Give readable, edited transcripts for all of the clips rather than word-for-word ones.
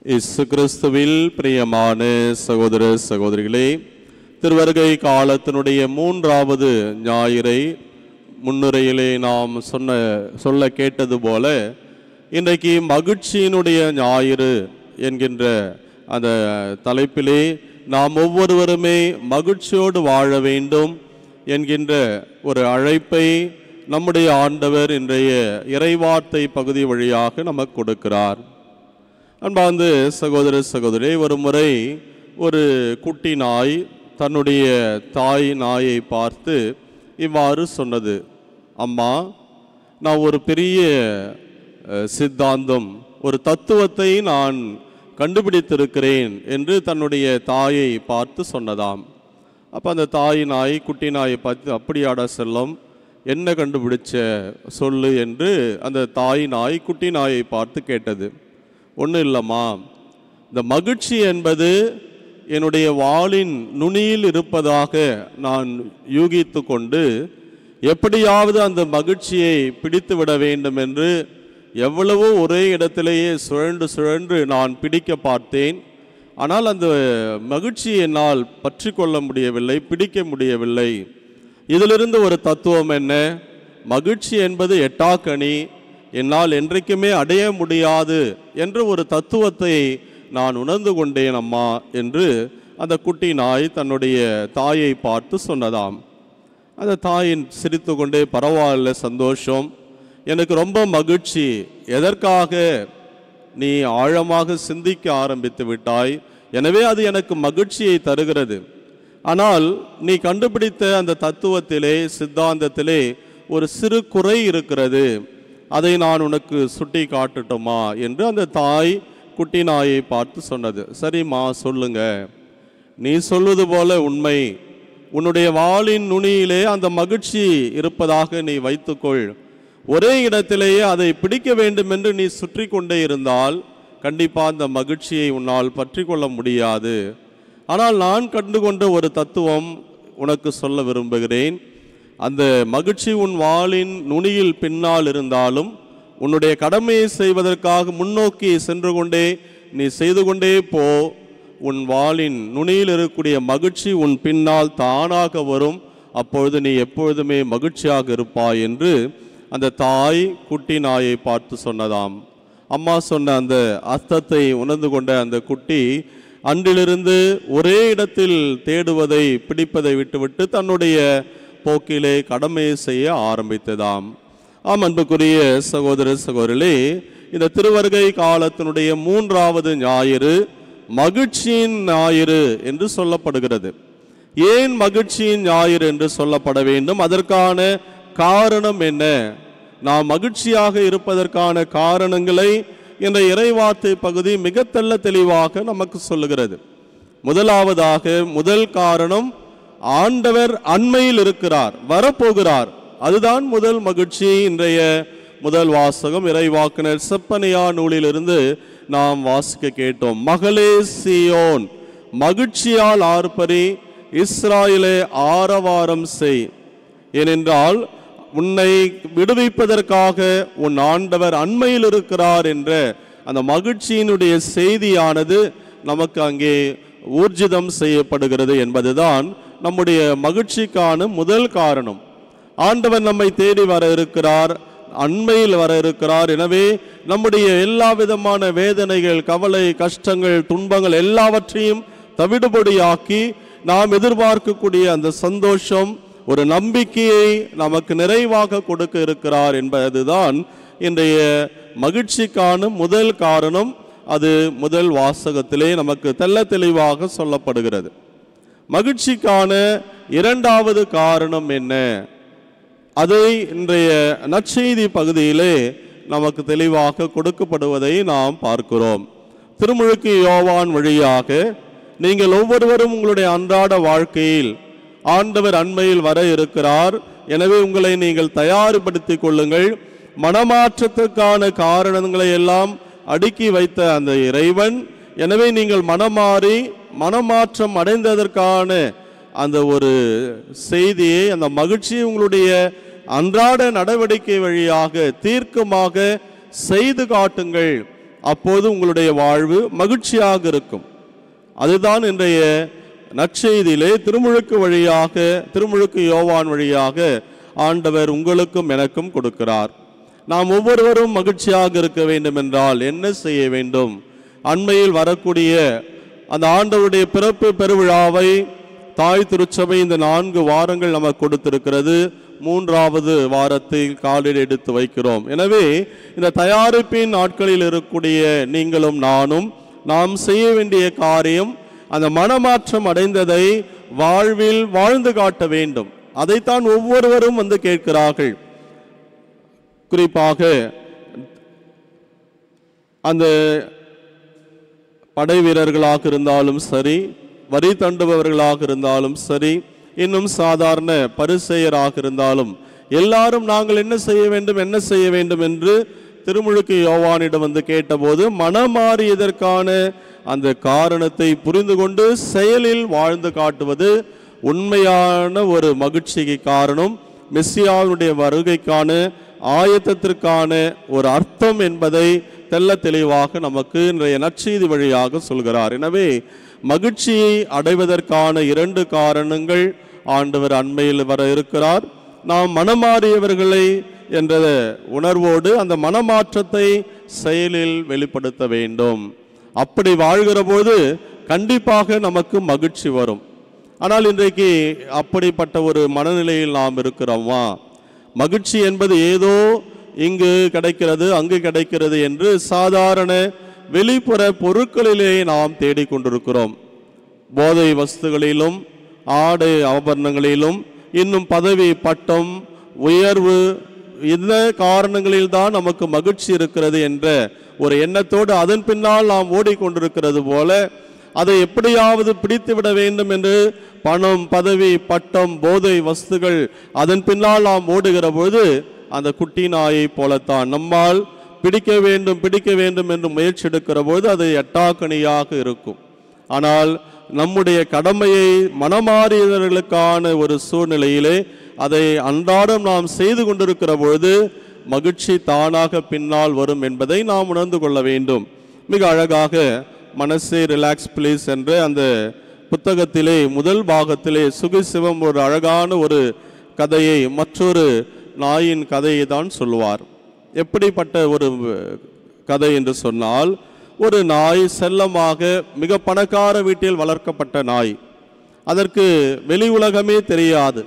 இயேசு கிறிஸ்துவில் பிரியமான சகோதர சகோதரிகளே, திருவருகை காலத்தினுடைய 3வது ஞாயிறை முன்னுரையிலே நாம் சொல்ல கேட்டது போல, இன்றைக்கு மகிழ்ச்சியினுடைய ஞாயிறு என்கின்ற அந்த தலைப்பிலே நாம் ஒவ்வொருவருமே மகிழ்ச்சியோடு வாழ வேண்டும் என்கின்ற ஒரு அழைப்பை நம்முடைய ஆண்டவர் இன்றைய இறைவார்த்தை பகுதி வழியாக நமக்கு கொடுக்கிறார். அன்பார்ந்த சகோதர சகோதரி, ஒரு முறை ஒரு குட்டி நாய் தன்னுடைய தாய் நாயை பார்த்து இவ்வாறு சொன்னது, அம்மா, நான் ஒரு பெரிய சித்தாந்தம், ஒரு தத்துவத்தை நான் கண்டுபிடித்திருக்கிறேன் என்று தன்னுடைய தாயை பார்த்து சொன்னதாம். அப்போ அந்த தாய் நாய் குட்டி நாயை பார்த்து, அப்படியாடா செல்லம், என்ன கண்டுபிடிச்ச சொல்லு என்று அந்த தாய் நாய் குட்டி நாயை பார்த்து கேட்டது. ஒன்றும் இல்லைம்மா, இந்த மகிழ்ச்சி என்பது என்னுடைய வாளின் நுனியில் இருப்பதாக நான் யூகித்து கொண்டு எப்படியாவது அந்த மகிழ்ச்சியை பிடித்து விட வேண்டும் என்று எவ்வளவோ ஒரே இடத்திலேயே சுழன்று நான் பிடிக்க பார்த்தேன். ஆனால் அந்த மகிழ்ச்சியை என்னால் பற்றி கொள்ள முடியவில்லை, பிடிக்க முடியவில்லை. இதிலிருந்து ஒரு தத்துவம் என்ன? மகிழ்ச்சி என்பது எட்டாக்கனி, என்னால் என்றைக்குமே அடைய முடியாது என்ற ஒரு தத்துவத்தை நான் உணர்ந்து கொண்டேன் அம்மா என்று அந்த குட்டி நாய் தன்னுடைய தாயை பார்த்து சொன்னதாம். அந்த தாயின் சிரித்து கொண்டே, பரவாயில்ல, சந்தோஷம், எனக்கு ரொம்ப மகிழ்ச்சி, எதற்காக நீ ஆழமாக சிந்திக்க ஆரம்பித்து விட்டாய், எனவே அது எனக்கு மகிழ்ச்சியை தருகிறது. ஆனால் நீ கண்டுபிடித்த அந்த தத்துவத்திலே, சித்தாந்தத்திலே ஒரு சிறு குறை இருக்கிறது, அதை நான் உனக்கு சுட்டி காட்டட்டுமா என்று அந்த தாய் குட்டி நாயை பார்த்து சொன்னது. சரிம்மா, சொல்லுங்க. நீ சொல்வது போல உண்மை, உன்னுடைய வாளின் நுனியிலே அந்த மகிழ்ச்சி இருப்பதாக நீ வைத்துக்கொள். ஒரே இடத்திலேயே அதை பிடிக்க வேண்டும் என்று நீ சுற்றி கொண்டே இருந்தால் கண்டிப்பாக அந்த மகிழ்ச்சியை உன்னால் பற்றி கொள்ள முடியாது. ஆனால் நான் கண்டுகொண்ட ஒரு தத்துவம் உனக்கு சொல்ல விரும்புகிறேன். அந்த மகிழ்ச்சி உன் வாளின் நுனியில் பின்னால் இருந்தாலும் உன்னுடைய கடமையை செய்வதற்காக முன்னோக்கி சென்று கொண்டே நீ செய்து கொண்டே போ. உன் வாளின் நுனியில் இருக்கக்கூடிய மகிழ்ச்சி உன் பின்னால் தானாக வரும். அப்பொழுது நீ எப்பொழுதுமே மகிழ்ச்சியாக இருப்பாய் என்று அந்த தாய் குட்டி நாயை பார்த்து சொன்னதாம். அம்மா சொன்ன அந்த அர்த்தத்தை உணர்ந்து கொண்ட அந்த குட்டி அன்றிலிருந்து ஒரே இடத்தில் தேடுவதை, பிடிப்பதை விட்டுவிட்டு தன்னுடைய போக்கிலே கடமையை செய்ய ஆரம்பித்ததாம். ஆம், அன்புக்குரிய சகோதர சகோதரிகளே, இந்த திருவருகை காலத்தினுடைய 3வது ஞாயிறு மகிழ்ச்சியின் ஞாயிறு என்று சொல்லப்படுகிறது. ஏன் மகிழ்ச்சியின் ஞாயிறு என்று சொல்லப்பட வேண்டும்? அதற்கான காரணம் என்ன? நாம் மகிழ்ச்சியாக இருப்பதற்கான காரணங்களை இந்த இறைவார்த்தை பகுதி மிக தெளிவாக நமக்கு சொல்லுகிறது. முதலாவதாக, முதல் காரணம், ஆண்டவர் அண்மையில் இருக்கிறார், வரப்போகிறார். அதுதான் முதல் மகிழ்ச்சி. இன்றைய முதல் வாசகம் இறைவாக்கினர் செப்பனியா நூலிலிருந்து நாம் வாசிக்க கேட்டோம். மகளே சீயோன், மகிழ்ச்சியால் ஆர்ப்பரி, இஸ்ராயேலே ஆரவாரம் செய், ஏனென்றால் உன்னை விடுவிப்பதற்காக உன் ஆண்டவர் அண்மையில் இருக்கிறார் என்ற அந்த மகிழ்ச்சியினுடைய செய்தியானது நமக்கு அங்கே ஊர்ஜிதம் செய்யப்படுகிறது என்பதுதான் நம்முடைய மகிழ்ச்சிக்கான முதல் காரணம். ஆண்டவர் நம்மை தேடி வர இருக்கிறார், அண்மையில் வர இருக்கிறார். எனவே நம்முடைய எல்லா விதமான வேதனைகள், கவலை, கஷ்டங்கள், துன்பங்கள் எல்லாவற்றையும் தவிடுபொடியாக்கி நாம் எதிர்பார்க்கக்கூடிய அந்த சந்தோஷம், ஒரு நம்பிக்கையை நமக்கு நிறைவாக கொடுக்க இருக்கிறார் என்பதுதான் இன்றைய மகிழ்ச்சிக்கான முதல் காரணம். அது முதல் வாசகத்திலே நமக்கு தெளிவாக சொல்லப்படுகிறது. மகிழ்ச்சிக்கான இரண்டாவது காரணம் என்ன? அதை இன்றைய நற்செய்தி பகுதியிலே நமக்கு தெளிவாக கொடுக்கப்படுவதை நாம் பார்க்கிறோம். திருமுழுக்கு யோவான் வழியாக நீங்கள் ஒவ்வொருவரும் உங்களுடைய அன்றாட வாழ்க்கையில் ஆண்டவர் அண்மையில் வர இருக்கிறார், எனவே உங்களை நீங்கள் தயார்படுத்திக் கொள்ளுங்கள். மனமாற்றத்திற்கான காரணங்களை எல்லாம் அடுக்கி வைத்த அந்த இறைவன், எனவே நீங்கள் மனமாறி மனமாற்றம் அடைந்ததற்கான அந்த ஒரு செய்தியை, அந்த மகிழ்ச்சியை உங்களுடைய அன்றாட நடவடிக்கை வழியாக தீர்க்கமாக செய்து காட்டுங்கள் அப்போது உங்களுடைய வாழ்வு மகிழ்ச்சியாக இருக்கும். அதுதான் இன்றைய நற்செய்தியிலே திருமுழுக்கு யோவான் வழியாக ஆண்டவர் உங்களுக்கும் எனக்கும் கொடுக்கிறார். நாம் ஒவ்வொருவரும் மகிழ்ச்சியாக இருக்க வேண்டும் என்றால் என்ன செய்ய வேண்டும்? அண்மையில் வரக்கூடிய அந்த ஆண்டவருடைய பிறப்பு பெருவிழாவை தாய் திருச்சபை இந்த 4 வாரங்கள் நமக்கு கொடுத்திருக்கிறது. 3வது வாரத்தில் காலில் எடுத்து வைக்கிறோம். எனவே இந்த தயாரிப்பின் நாட்களில் இருக்கக்கூடிய நீங்களும் நானும் நாம் செய்ய வேண்டிய காரியம் அந்த மனமாற்றம் அடைந்ததை வாழ்வில் வாழ்ந்து காட்ட வேண்டும். அதைத்தான் ஒவ்வொருவரும் வந்து கேட்கிறார்கள். குறிப்பாக அந்த படை வீரர்களாக இருந்தாலும் சரி, வரி தண்டுபவர்களாக இருந்தாலும் சரி, இன்னும் சாதாரண பரிசேயராக இருந்தாலும் எல்லாரும் நாங்கள் என்ன செய்ய வேண்டும் என்று திருமுழுக்கு யோவானிடம் வந்து கேட்டபோது மனமாறியதற்கான அந்த காரணத்தை புரிந்து கொண்டு செயலில் வாழ்ந்து காட்டுவது உண்மையான ஒரு மகிழ்ச்சிக்கு காரணம், மெஸ்ஸியாவுடைய வருகைக்கான ஆயத்தத்திற்கான ஒரு அர்த்தம் என்பதை தெள்ள தெளிவாக நமக்கு இன்றைய நற்செய்தி வழியாக சொல்கிறார். எனவே மகிழ்ச்சியை அடைவதற்கான 2 காரணங்கள் ஆண்டவர் அண்மையில் வர இருக்கிறார். நாம் மனமாறியவர்களை என்ற உணர்வோடு அந்த மனமாற்றத்தை செயலில் வெளிப்படுத்த வேண்டும். அப்படி வாழ்கிற போது கண்டிப்பாக நமக்கு மகிழ்ச்சி வரும். ஆனால் இன்றைக்கு அப்படிப்பட்ட ஒரு மனநிலையில் நாம் இருக்கிறோமா? மகிழ்ச்சி என்பது ஏதோ இங்கு கிடைக்கிறது அங்கு கிடைக்கிறது என்று சாதாரண வெளிப்புற பொருட்களிலே நாம் தேடிக்கொண்டிருக்கிறோம். போதை வஸ்துகளிலும் ஆடை ஆபரணங்களிலும் இன்னும் பதவி பட்டம் உயர்வு இந்த காரணங்களில் தான் நமக்கு மகிழ்ச்சி இருக்கிறது என்ற ஒரு எண்ணத்தோடு அதன் பின்னால் நாம் ஓடிக்கொண்டிருக்கிறது போல அதை எப்படியாவது பிடித்து விட வேண்டும் என்று பணம் பதவி பட்டம் போதை வஸ்துகள் அதன் பின்னால் நாம் ஓடுகிற போது அந்த குட்டி நாயை போலத்தான் நம்மால் பிடிக்க வேண்டும் என்று முயற்சி எடுக்கிற போது அது எட்டாக்கணியாக இருக்கும். ஆனால் நம்முடைய கடமையை மனமாறியவர்களுக்கான ஒரு சூழ்நிலையிலே அதை அன்றாடம் நாம் செய்து கொண்டிருக்கிற பொழுது மகிழ்ச்சி தானாக பின்னால் வரும் என்பதை நாம் உணர்ந்து கொள்ள வேண்டும். மிக அழகாக மனசே ரிலாக்ஸ் ப்ளீஸ் என்ற அந்த புத்தகத்திலே முதல் பாகத்திலே சுகிசிவம் ஒரு அழகான ஒரு கதையை, மற்றொரு நாயின் கதையை தான் சொல்லுவார். எப்படிப்பட்ட ஒரு கதை என்று சொன்னால், ஒரு நாய் செல்லமாக மிக பணக்கார வீட்டில் வளர்க்கப்பட்ட நாய். அதற்கு வெளி உலகமே தெரியாது.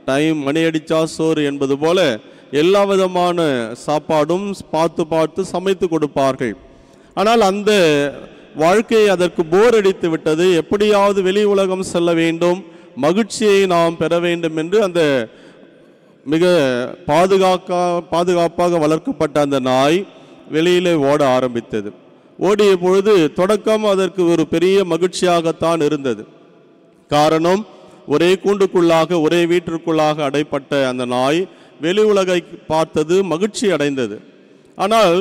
டைம் மணி அடிச்சா சோறு என்பது போல எல்லா விதமான சாப்பாடும் பார்த்து சமைத்து கொடுப்பார்கள். ஆனால் அந்த வாழ்க்கை அதற்கு போர் அடித்து விட்டது. எப்படியாவது வெளி உலகம் செல்ல வேண்டும், மகிழ்ச்சியை நாம் பெற வேண்டும் என்று அந்த மிக பாதுகாப்பாக வளர்க்கப்பட்ட அந்த நாய் வெளியிலே ஓட ஆரம்பித்தது. ஓடிய பொழுது தொடக்கம் அதற்கு ஒரு பெரிய மகிழ்ச்சியாகத்தான் இருந்தது. காரணம், ஒரே கூண்டுக்குள்ளாக ஒரே வீட்டிற்குள்ளாக அடைப்பட்ட அந்த நாய் வெளி உலகை பார்த்தது, மகிழ்ச்சி அடைந்தது. ஆனால்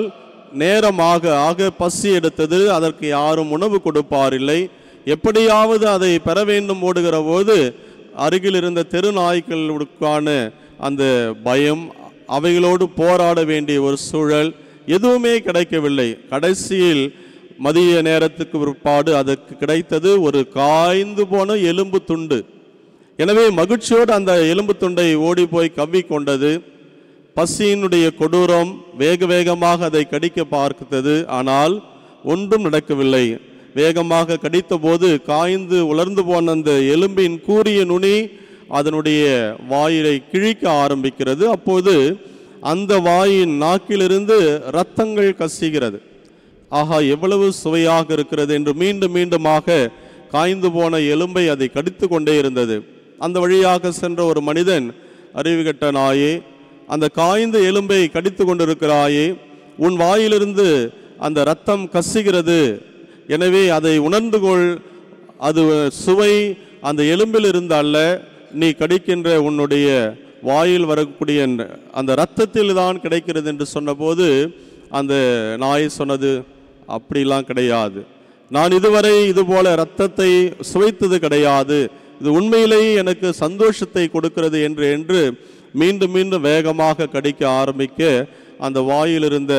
நேரமாக பசி எடுத்தது. அதற்கு யாரும் உணவு கொடுப்பாரில்லை. எப்படியாவது அதை பெற வேண்டும் ஓடுகிற போது அருகில் இருந்த தெரு நாய்களுக்கான அந்த பயம், அவைகளோடு போராட வேண்டிய ஒரு சூழல், எதுவுமே கிடைக்கவில்லை. கடைசியில் மதிய நேரத்துக்கு பிற்பாடு அதற்கு கிடைத்தது ஒரு காய்ந்து போன எலும்பு துண்டு. எனவே மகிழ்ச்சியோடு அந்த எலும்பு துண்டை ஓடி போய் கவ்வி கொண்டது. பசியினுடைய கொடூரம் வேகமாக அதை கடிக்க பார்த்தது. ஆனால் ஒன்றும் நடக்கவில்லை. வேகமாக கடித்த போது காய்ந்து உலர்ந்து போன அந்த எலும்பின் கூரிய நுனி அதனுடைய வாயிலை கிழிக்க ஆரம்பிக்கிறது. அப்போது அந்த வாயின் நாக்கிலிருந்து இரத்தங்கள் கசிகிறது. ஆஹா, எவ்வளவு சுவையாக இருக்கிறது என்று மீண்டுமாக காய்ந்து போன எலும்பை அதை கடித்து கொண்டே இருந்தது. அந்த வழியாக சென்ற ஒரு மனிதன், அறிவுகட்ட நாயே, அந்த காய்ந்த எலும்பை கடித்து கொண்டிருக்கிறாயே, உன் வாயிலிருந்து அந்த இரத்தம் கசிகிறது, எனவே அதை உணர்ந்து கொள். அது சுவை அந்த எலும்பில் இருந்து அல்ல, நீ கடிக்கின்ற உன்னுடைய வாயில் வரக்கூடிய அந்த இரத்தத்தில் தான் கிடைக்கிறது என்று சொன்னபோது அந்த நாய் சொன்னது, அப்படிலாம் கிடையாது, நான் இதுவரை இதுபோல இரத்தத்தை சுவைத்தது கிடையாது, இது உண்மையிலேயே எனக்கு சந்தோஷத்தை கொடுக்கிறது என்று மீண்டும் வேகமாக கடிக்க ஆரம்பிக்க அந்த வாயில் இருந்த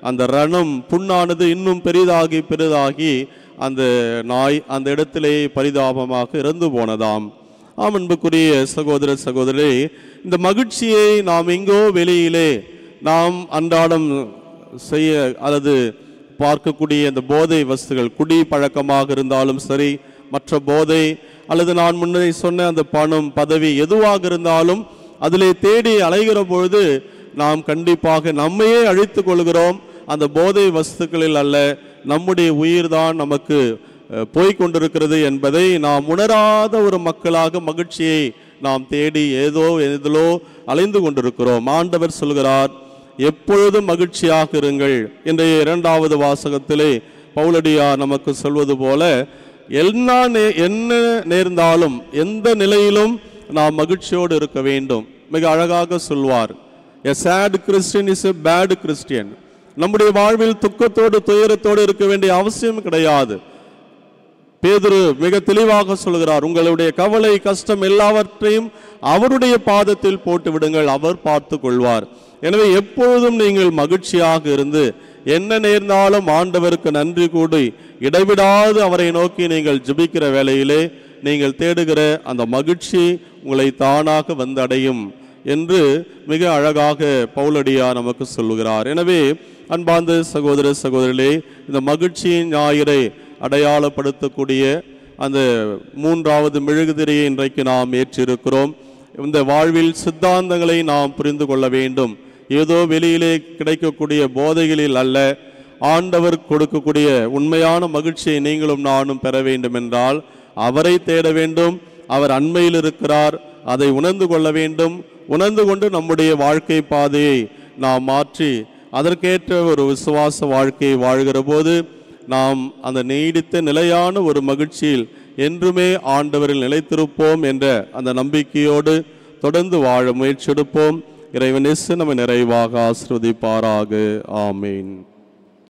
அந்த ரணம் புண்ணானது இன்னும் பெரிதாகி அந்த நாய் அந்த இடத்திலே பரிதாபமாக இறந்து போனதாம். அன்புக்குரிய சகோதர சகோதரி, இந்த மகிழ்ச்சியை நாம் எங்கோ வெளியிலே நாம் அன்றாடம் செய்ய அல்லது பார்க்கக்கூடிய இந்த போதை வஸ்துகள், குடி பழக்கமாக இருந்தாலும் சரி, மற்ற போதை அல்லது நான் முன்னே சொன்ன அந்த பணம், பதவி எதுவாக இருந்தாலும் அதிலே தேடி அலைகிற பொழுது நாம் கண்டிப்பாக நம்மையே அழித்து கொள்கிறோம். அந்த போதை வஸ்துக்களில் அல்ல, நம்முடைய உயிர்தான் நமக்கு போய்கொண்டிருக்கிறது என்பதை நாம் உணராத ஒரு மக்களாக மகிழ்ச்சியை நாம் தேடி எதிலோ அலைந்து கொண்டிருக்கிறோம். ஆண்டவர் சொல்கிறார், எப்பொழுதும் மகிழ்ச்சியாக இருங்கள். இன்றைய 2வது வாசகத்திலே பவுலடியார் நமக்கு சொல்வது போல, என்ன நேர்ந்தாலும் எந்த நிலையிலும் நாம் மகிழ்ச்சியோடு இருக்க வேண்டும். மிக அழகாக சொல்வார், a sad Christian is a bad Christian. நம்முடைய வாழ்வில் துக்கத்தோடு துயரத்தோடு இருக்க வேண்டிய அவசியம் கிடையாது. பேதுரு மிக தெளிவாக சொல்கிறார், உங்களுடைய கவலை கஷ்டம் எல்லாவற்றையும் அவருடைய பாதத்தில் போட்டு விடுங்கள், அவர் பார்த்து கொள்வார். எனவே எப்பொழுதும் நீங்கள் மகிழ்ச்சியாக இருந்து என்ன நேர்ந்தாலும் ஆண்டவருக்கு நன்றி கூடி இடைவிடாது அவரை நோக்கி நீங்கள் ஜெபிக்கிற வேளையிலே நீங்கள் தேடுகிற அந்த மகிழ்ச்சி உங்களை தானாக வந்தடையும் என்று மிக அழகாக பவுலடியார் நமக்கு சொல்லுகிறார். எனவே அன்பார்ந்த சகோதர சகோதரிகளே, இந்த மகிழ்ச்சியின் ஞாயிறை அடையாளப்படுத்தக்கூடிய அந்த 3வது மெழுகுதிரியை இன்றைக்கு நாம் ஏற்றிருக்கிறோம். இந்த வாழ்வில் சித்தாந்தங்களை நாம் புரிந்து கொள்ள வேண்டும். ஏதோ வெளியிலே கிடைக்கக்கூடிய போதைகளில் அல்ல, ஆண்டவர் கொடுக்கக்கூடிய உண்மையான மகிழ்ச்சியை நீங்களும் நானும் பெற வேண்டும் என்றால் அவரை தேட வேண்டும். அவர் அண்மையில் இருக்கிறார், அதை உணர்ந்து கொள்ள வேண்டும். உணர்ந்து கொண்டு நம்முடைய வாழ்க்கை பாதையை நாம் மாற்றி அதற்கேற்ற ஒரு விசுவாச வாழ்க்கையை வாழ்கிற போது நாம் அந்த நீடித்த நிலையான ஒரு மகிழ்ச்சியில் என்றுமே ஆண்டவரில் நிலைத்திருப்போம் என்ற அந்த நம்பிக்கையோடு தொடர்ந்து வாழ முயற்சி எடுப்போம். இறைவன் நம்மை நிறைவாக ஆசீர்வதிப்பாராக. ஆமீன்.